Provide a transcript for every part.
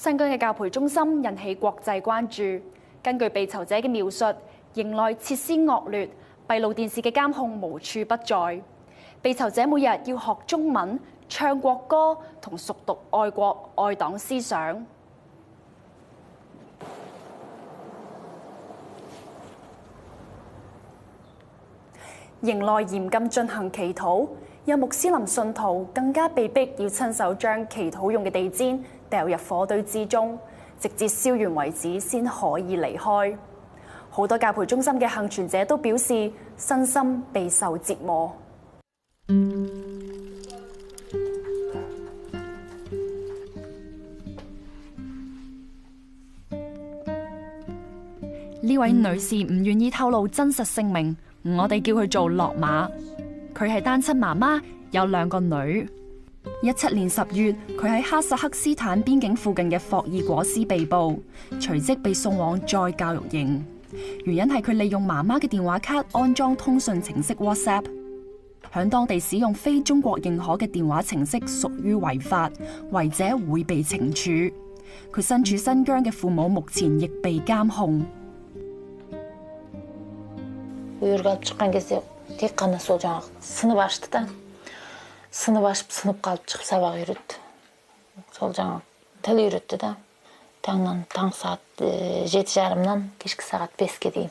新疆嘅教培中心引起國際關注。根據被囚者嘅描述，營內設施惡劣，閉路電視嘅監控無處不在。被囚者每日要學中文、唱國歌同熟讀愛國愛黨思想。營內嚴禁進行祈禱，有穆斯林信徒更加被逼要親手將祈禱用嘅地氈掉入火堆之中，直至燒完為止先可以離開。好多教培中心嘅幸存者都表示身心備受折磨。呢位女士唔願意透露真實姓名，我哋叫佢做落馬。佢係單親媽媽，有2個女。17年10月，佢喺哈薩克斯坦邊境附近嘅霍爾果斯被捕，隨即被送往再教育營。原因係佢利用媽媽嘅電話卡安裝通訊程式 WhatsApp， 響當地使用非中國認可嘅電話程式屬於違法，違者會被懲處。佢身處新疆嘅父母目前亦被監控。үйірге алып шыққан кезде тек қана сол жаңағы сынып ашты да сынып ашып сынып қалып шығып сабақ үйретті. Сол жаңағы тіл үйретті да таң сағат 7:30-нан кешкі сағат 5-ке дейін.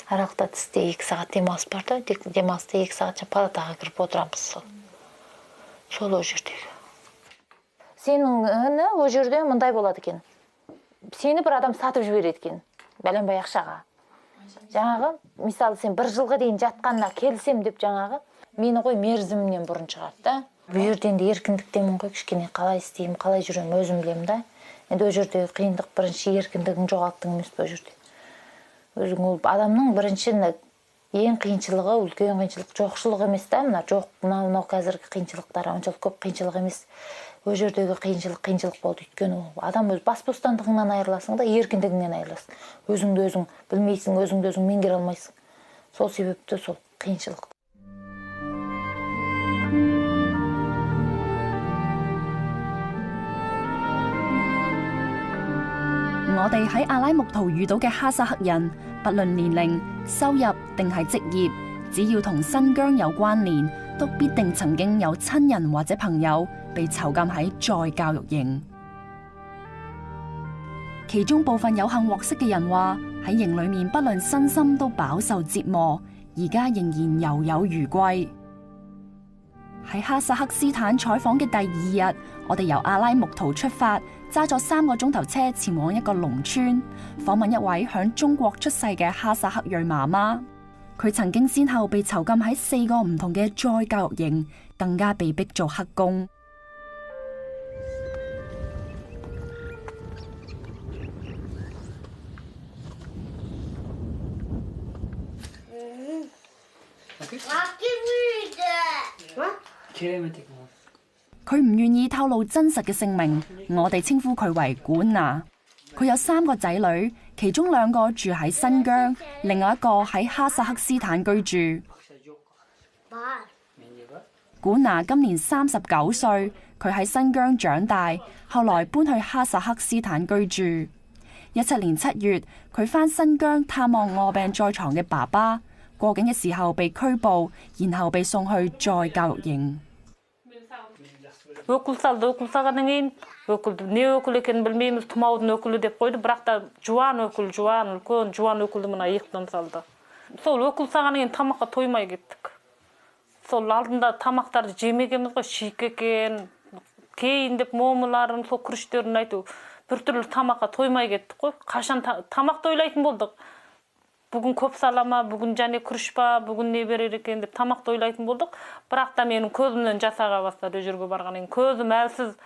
Аралықта тісте 2 сағат демалыс бар да, демалыста 2 сағатша палатаға кіріп отырамыз сол ол жердегі. Сенің ол жерде мындай болады екен. Сені бір адам сатып жібереді екен, бәленбай ақшаға. Жаңағы, мысалы сен 1 жылға дейін жатқанына келсем деп жаңағы, мені қой мерзімімнен бұрын шығарды да. Бұл жерден де еркіндіктемін ғой, кішкене қалай істеймін, қалай жүремін өзім білемін да. Енді ол жерде қиындық бірінші еркіндігін жоғалттың емес бұл жерде. Өзің ол адамның бірінші ең қиыншылығы, үлкен қиыншылық жоқшылық емес та, мына жоқ, мынау қазіргі қиыншылықтар оншалық көп қиыншылық емес. Ол жердегі қиыншылық болды. Өйткені адам өз бас бостандығыңнан айырыласың да, еркіндігіңнен айырыласың. Өзіңді өзің білмейсің, өзіңді өзің меңгере алмайсың. Сол себепті сол қиыншылық.我哋喺阿拉木圖遇到嘅哈薩克人，不論年齡、收入定係職業，只要同新疆有關聯，都必定曾經有親人或者朋友被囚禁喺再教育營。其中部分有幸獲釋嘅人話，喺營裡面不論身心都飽受折磨，而家仍然猶有餘悸。喺哈薩克斯坦採訪嘅第2日，我哋由阿拉木圖出發，揸咗3個鐘頭車前往一個農村，訪問一位響中國出世嘅哈薩克裔媽媽。佢曾經先後被囚禁喺4個唔同嘅再教育營，更加被逼做黑工。佢唔願意透露真實嘅姓名，我哋稱呼佢為管娜。佢有3個仔女，其中2個住喺新疆，另外1個喺哈薩克斯坦居住。管娜今年39歲，佢喺新疆長大，後來搬去哈薩克斯坦居住。17年7月，佢返新疆探望臥病在床嘅爸爸，過境嘅時候被拘捕，然後被送去再教育營。өкіл салды, өкіл салғаннан кейін не өкіл екенін білмейміз, тұмаудың өкілі деп қойды, бірақ та жуан өкіл, үлкен жуан өкілді мына иықтан салды. Сол өкіл салғаннан кейін тамаққа тоймай кеттік. Сол алдында тамақтарды жемегенбіз ғой, шик екен, кейін деп момыларын, сол күріштерін айту, біртүрлі тамаққа тоймай кеттік қой. Қашан тамақты ойлайтын болдық. Бүгін көп салама, бүгін және күріш па, бүгін не берер екен деп тамақты ойлайтын болдық. Бірақ та менің көзімнен жасаға бастады жүрге барғаннан. Көзім әлсіз.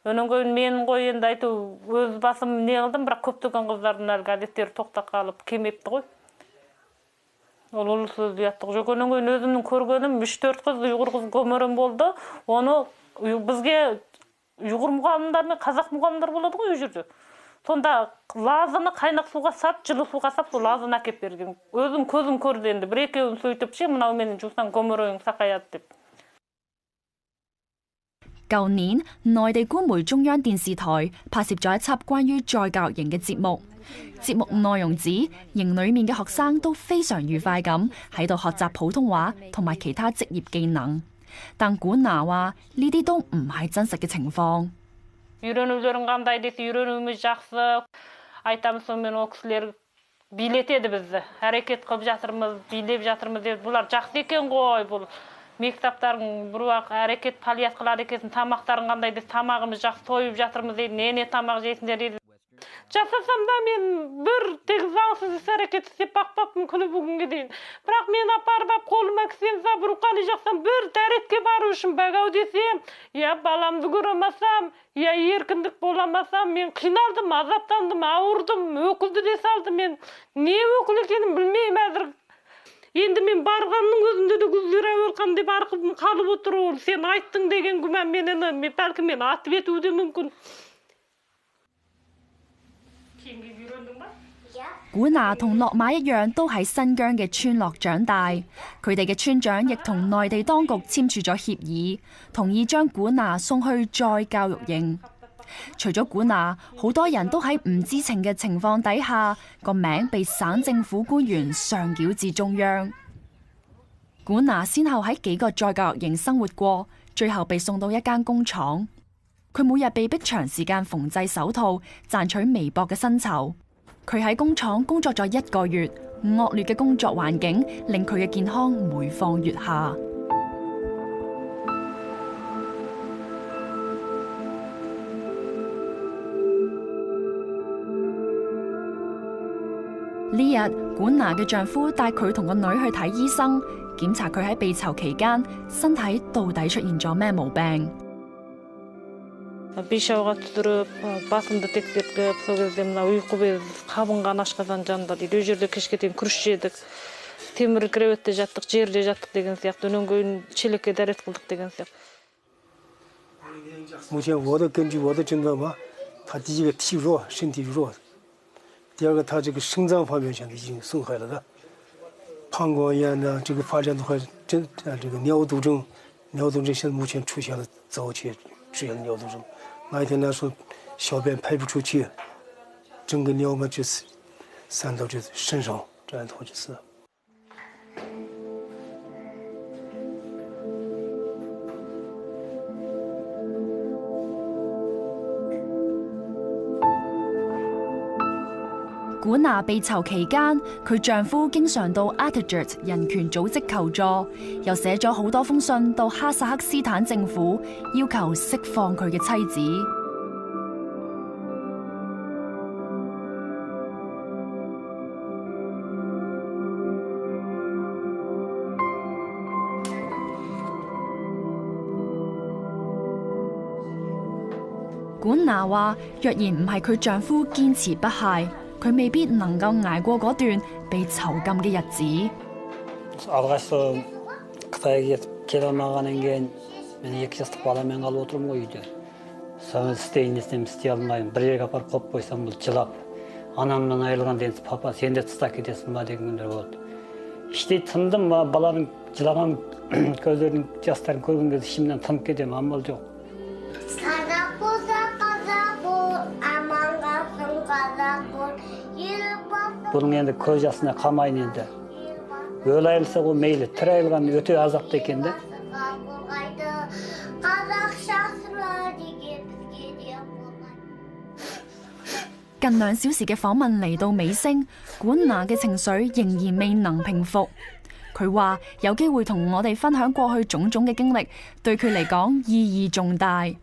Өнен кейін менің ғой енді айту өз басым не қылдым, бірақ көптеген қыздардың әлгі әдеттері тоқтап қалып келмепті ғой. Ол сөз ұяттық жоқ. Өнен кейін өзімнің көргенім 3-4 қыз ұйғыр қыз көмірім болды. Оны бізге ұйғыр мұғалімдер мен қазақ мұғалімдер болады ғой ол жерде. Сонда лазыны қайнақ суға сап, жылы суға сап, сол лазыны әкеп берген. Өзім көзім көрді енді. Бір-екеуін сөйтіп ше, мынау менің жусан көмірің сақаяды деп. 舊年，內地官媒中央電視台拍攝咗一輯關於再教育營嘅節目。節目內容指，營裡面嘅學生都非常愉快咁喺度學習普通話同埋其他職業技能。但管娜話呢啲都唔係真實嘅情況。Үйренулерің қандай десе, үйренуіміз жақсы. Айтамыз, сонымен ол кісілер билетеді бізді. Әрекет қылып жатырмыз, билеп жатырмыз деп. Бұлар жақсы екен ғой, бұл. Мектептарың бір уақыт әрекет палиат қылады екенсің, тамақтарың қандай десе, тамағымыз жақсы тойып жатырмыз дейді, не тамақ жейсіңдер дейді. Жасасам да мен бір тек заңсыз іс әрекет істеп бақпаппын күні бүгінге дейін. Бірақ мен апарып қолыма кісен сап рухани жақтан бір дәретке бару үшін бәгау десем, я баламды көре алмасам, я еркіндік бола алмасам, мен қиналдым, азаптандым, ауырдым, өкілді де салдым. Мен не өкіл екенін білмеймін әзір. Енді мен барғанның өзінде де күздер әуелқан деп арқылым қалып отыр ол. Сен айттың деген күмән менен, бәлкім мен атып етуі де мүмкін. 古娜同落馬一樣，都喺新疆嘅村落長大。佢哋嘅村長亦同內地當局簽署咗協議，同意將古娜送去再教育營。除咗古娜，好多人都喺唔知情嘅情況底下，個名被省政府官員上繳至中央。古娜先後喺幾個再教育營生活過，最後被送到一間工廠。佢每日被逼長時間縫製手套，賺取微薄嘅薪酬。佢喺工廠工作咗1個月，惡劣嘅工作環境令佢嘅健康每況愈下。呢日，管娜嘅丈夫帶佢同個女去睇醫生，檢查佢喺被囚期間身體到底出現咗咩毛病。Бейшауға түсіріп, басымды тексертіп, сол кезде мына ұйқы без қабынған ашқазан жанында дейді. Өй жерде кешке дейін күріш жедік, темір креветте жаттық, жерде жаттық деген сияқты, өнен кейін шелекке дәрет қылдық деген сияқты. 目前根据我的诊断吧，他第一个体弱，身体弱，第二个他这个肾脏方面现在已经损害了的，膀胱炎呢，这个发展的话，这个尿毒症现在目前出现了早期出现了尿毒症。 那一天来说，小便排不出去，整个尿嘛就是散到这身上，这样的话就是。管娜被囚期間，佢丈夫經常到 Atatürk 人權組織求助，又寫咗好多封信到哈薩克斯坦政府，要求釋放佢嘅妻子。管娜話：若然唔係佢丈夫堅持不懈， 佢未必能夠捱過嗰段被囚禁嘅日子。 Алғашқы Қытайға келе алмағаннан кейін мен 2 жастық баламен қалып отырмын ғой үйде. Соны істейін десем істей алмаймын. Бір жерге апарып қойып қойсам бұл жылап. Анамнан айырылған десе, папа сен де тастап кетесің ба деген күндер болды. Іштей тындым, баланың жылаған көздерінің жастарын көрген кезде ішімнен тынып кетемін, амал жоқ. Қазақ болса қазақ бол, аман қалсын қазақ бол. Бұның енді көз жасына қалмайын енді. Өлі айырылса ол мейлі, тірі айырылған өте азапты екен де. қазақшасына деген бізге де болмайды。近2小時嘅訪問嚟到尾聲，管娜嘅情緒仍然未能平復。佢話有機會同我哋分享過去種種嘅經歷，對佢嚟講意義重大。 Мен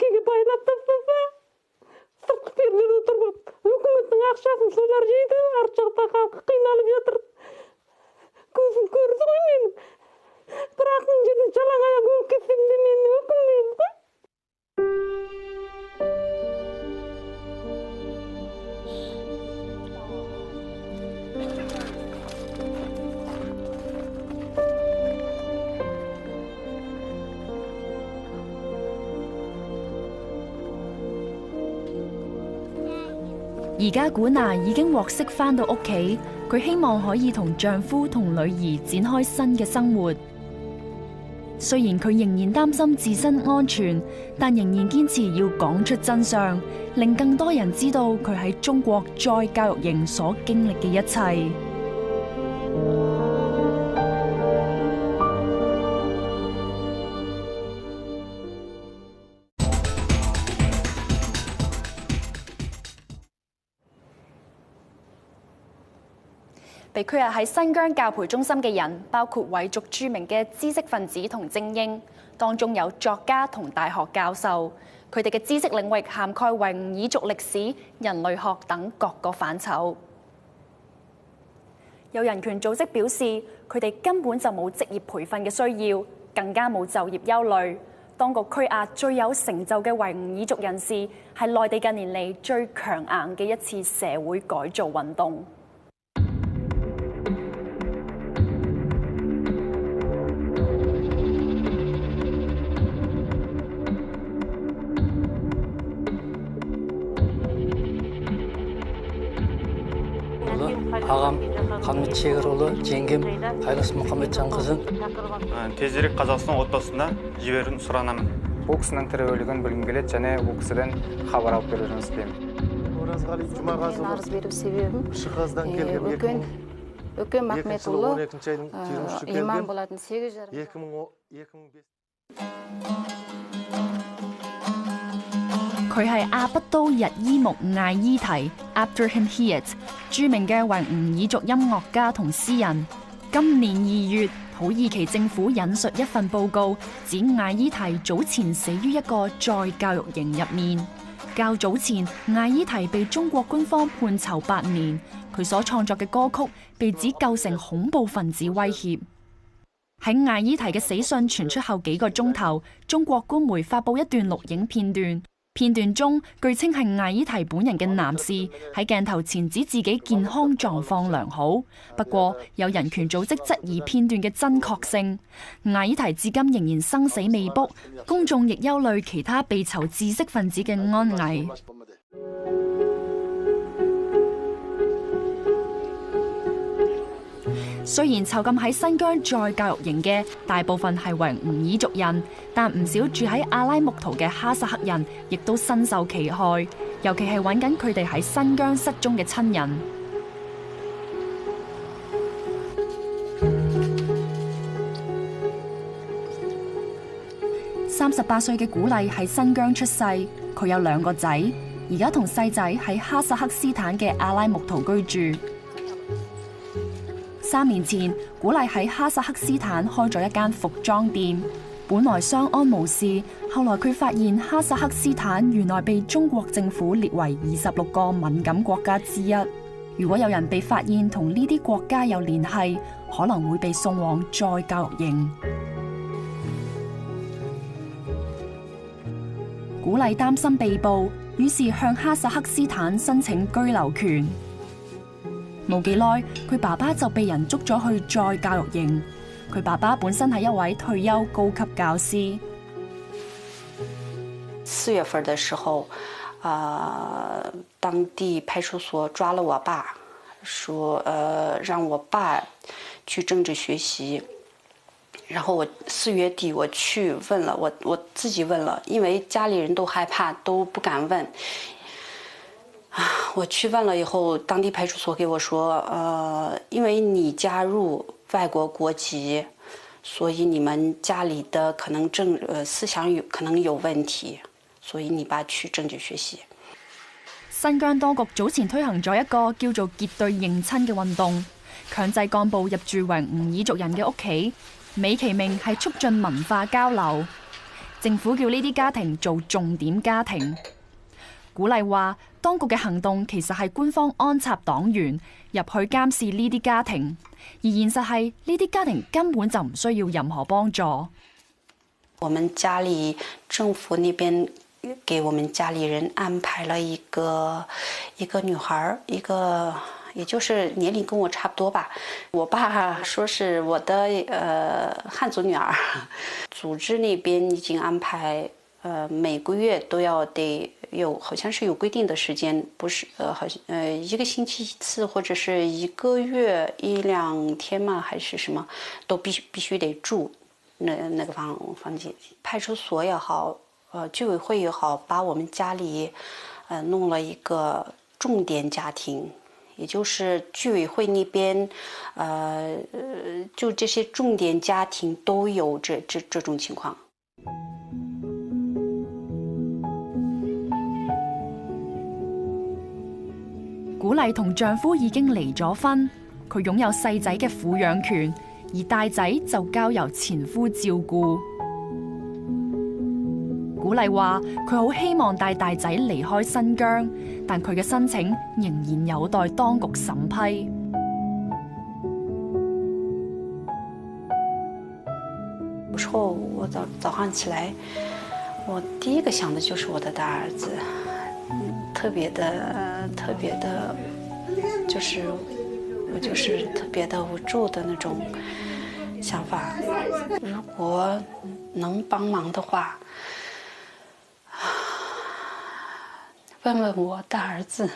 бәйкеге байлап тастаса, сыртқы перделі отырып, өкіметтің ақшасын солар жейді, арт жақта халқы қиналып жатыр. Көзім көрді ғой менің. Бірақ мына жерде жалаң аяқ өліп кетсем де мен өкінбеймін ғой.而家管娜已經獲釋返到屋企，佢希望可以同丈夫同女兒展開新嘅生活。雖然佢仍然擔心自身安全，但仍然堅持要講出真相，令更多人知道佢喺中國再教育營所經歷嘅一切。被拘押喺新疆教培中心嘅人，包括維族著名嘅知識分子同精英，當中有作家同大學教授。佢哋嘅知識領域涵蓋維吾爾族歷史、人類學等各個範疇。有人權組織表示，佢哋根本就冇職業培訓嘅需要，更加冇就業憂慮。當局拘押最有成就嘅維吾爾族人士，係內地近年嚟最強硬嘅一次社會改造運動。Ағам Қамет Шегірұлы, жеңгем Қайлас Мұхамеджанқызын. Тезірек Қазақстан отбасына жіберуін сұранамын. Бұл кісінің тірі білгім келеді, және бұл кісіден хабар алып беруін істеймін. Оразғали Жұмағазұлы арыз беру себебім Шығаздан келген Өкен Махметұлы имам болатын 8 жыл. 2005佢係阿不都日伊木艾伊提 Abdurrahim Hiyat， 著名嘅維吾爾族音樂家同詩人。今年2月，土耳其政府引述一份報告，指艾伊提早前死於一個再教育營入面。較早前，艾伊提被中國官方判囚8年，佢所創作嘅歌曲被指構成恐怖分子威脅。喺艾伊提嘅死訊傳出後幾個鐘頭，中國官媒發布一段錄影片段。片段中，據稱係艾伊提本人嘅男士喺鏡頭前指自己健康狀況良好。不過，有人權組織質疑片段嘅真確性。艾伊提至今仍然生死未卜，公眾亦憂慮其他被囚知識分子嘅安危。雖然囚禁喺新疆再教育營嘅大部分係維吾爾族人，但唔少住喺阿拉木圖嘅哈薩克人亦都身受其害，尤其係揾緊佢哋喺新疆失蹤嘅親人。38歲嘅古麗喺新疆出世，佢有2個仔，而家同細仔喺哈薩克斯坦嘅阿拉木圖居住。3年前，古麗喺哈薩克斯坦開咗一間服裝店，本來相安無事。後來佢發現哈薩克斯坦原來被中國政府列為26個敏感國家之一。如果有人被發現同呢啲國家有聯繫，可能會被送往再教育營。古麗擔心被捕，於是向哈薩克斯坦申請居留權。冇幾耐，佢爸爸就被人捉咗去再教育營。佢爸爸本身係一位退休高級教師。4月份的時候，當地派出所抓了我爸，說讓我爸去政治學習。然後4月底我去問了，我自己問了，因為家裡人都害怕，都不敢問。我去問了以後，當地派出所給我說，因為你加入外國國籍，所以你們家裡的可能思想可能有問題，所以你爸去政治學習。新疆當局早前推行咗一個叫做結對認親嘅運動，強制幹部入住維吾爾族人嘅屋企，美其名係促進文化交流。政府叫呢啲家庭做重點家庭。古麗話，當局嘅行動其實係官方安插黨員入去監視呢啲家庭，而現實係呢啲家庭根本就唔需要任何幫助。我們家裡政府那邊給我們家裡人安排了一個女孩，也就是年齡跟我差不多吧。我爸說是我的漢族女兒，組織那邊已經安排，每個月都要得有，好像是有規定的時間，不是一個星期一次，或者是一個月1-2天嘛，還是什麼，都必須得住那個房間。派出所也好，居委會也好，把我們家裡弄了一個重點家庭。也就是居委會那邊，就這些重點家庭都有這種情況。古麗同丈夫已經離咗婚，佢擁有細仔嘅撫養權，而大仔就交由前夫照顧。古麗話：佢好希望帶大仔離開新疆，但佢嘅申請仍然有待當局審批。有時候我早上起來，我第一個想的就是我的大兒子，特別的，就是我就是特別的無助的那種想法。如果能幫忙的話，問問我大兒子，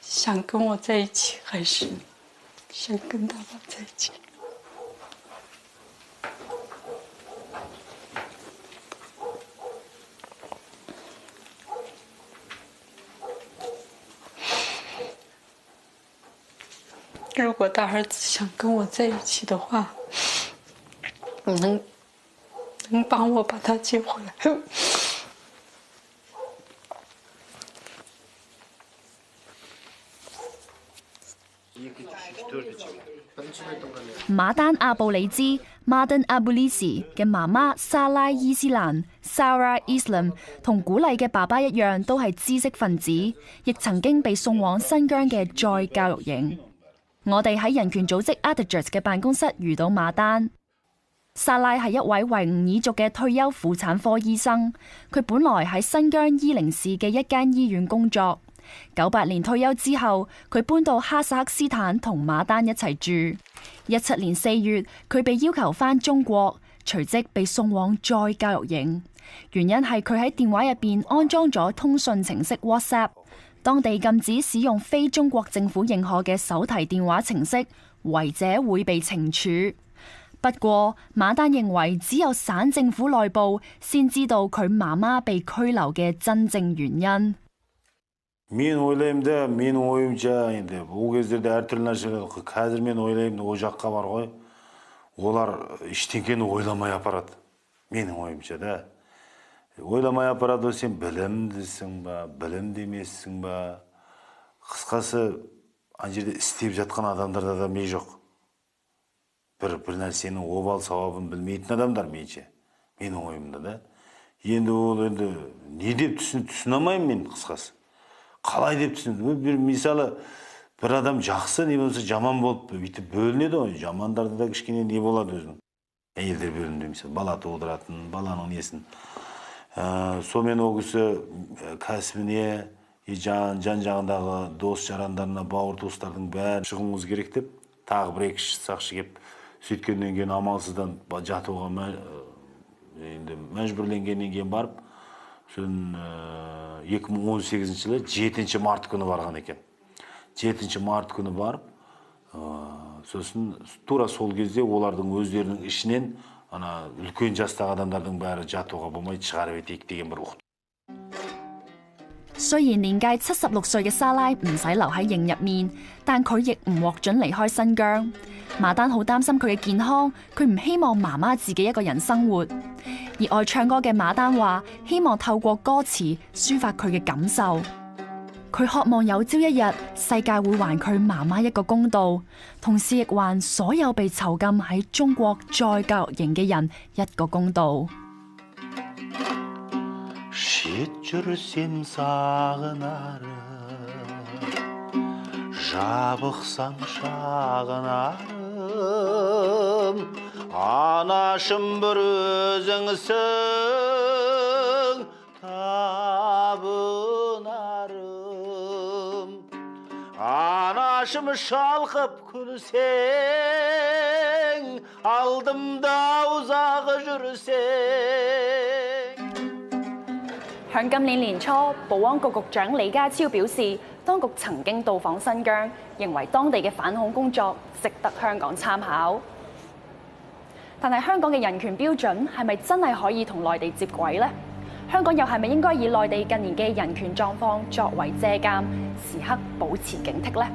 想跟我在一起，還是想跟爸爸在一起？如果大兒子想跟我在一起的話，能幫我把他接回來。馬丹阿布里茲 （Madan Abulizi） 嘅媽媽莎拉伊斯蘭 （Sarah Islam） 同古麗嘅爸爸一樣，都係知識分子，亦曾經被送往新疆嘅再教育營。我哋喺人權組織 Atajus 嘅辦公室遇到馬丹。薩拉係一位維吾爾族嘅退休婦產科醫生，佢本來喺新疆伊寧市嘅一間醫院工作。98年退休之後，佢搬到哈薩克斯坦同馬丹一齊住。17年4月，佢被要求返中國，隨即被送往再教育營。原因係佢喺電話入邊安裝咗通訊程式 WhatsApp， 當地禁止使用非中國政府認可嘅手提電話程式，違者會被懲處。不過，馬丹認為只有省政府內部先知道佢媽媽被拘留嘅真正原因。Мен ойлаймын да, менің ойымша енді ол кездерде әртүрлі нәрселер, қазір мен ойлаймын ол жаққа бар ғой, олар ештеңкені ойламай апарады. Менің ойымша да. Ойламай апарады, сен білімдісің ба, білімді емессің ба. Қысқасы, ана жерде істеп жатқан адамдарда да ми жоқ. Бір нәрсенің обал сауабын білмейтін адамдар менше. Менің ойымда да. Енді ол енді не деп түсіне алмаймын мен қысқасы. Қалай деп түсінеді? Мысалы, бір адам жақсы, не болса жаман болып бүйтіп бөлінеді ғой. Жамандарды да кішкене не болады өзінің. Әйелдер бөлінді, мысалы, бала туылдыратын, баланың несін. Сонымен ол кісі кәсібіне, жан-жағындағы дос жарандарына, бауыр туыстардың бәрін шығуыңыз керек деп, тағы бір екі сақшы кеп, сөйткеннен кейін амалсыздан жатуға мәжбүрленгеннен кейін барып, 2018 жылы 7 март күні барған екен. 7 март күні барып, сосын тура сол кезде олардың өздерінің ішінен үлкен жастағы адамдардың бәрі жатуға болмайды, шығарып етейік деген бір ұқты. 雖然年屆76歲嘅莎拉唔使留喺營入面，但佢亦唔獲准離開新疆。馬丹好擔心佢嘅健康，佢唔希望媽媽自己一個人生活。熱愛唱歌嘅馬丹話：希望透過歌詞抒發佢嘅感受。佢渴望有朝一日世界會還佢媽媽一個公道，同時亦還所有被囚禁喺中國再教育營嘅人一個公道。 Шет жүрсем сағынарым, жабықсам шағынарым, анашым бір өзіңсің табынарым. Анашым шалқып күлсең, алдымда ұзағы жүрсең. 響今年年初，保安局局長李家超表示，當局曾經到訪新疆，認為當地嘅反恐工作值得香港參考。但係香港嘅人權標準係咪真係可以同內地接軌呢？香港又係咪應該以內地近年嘅人權狀況作為借鑑，時刻保持警惕呢？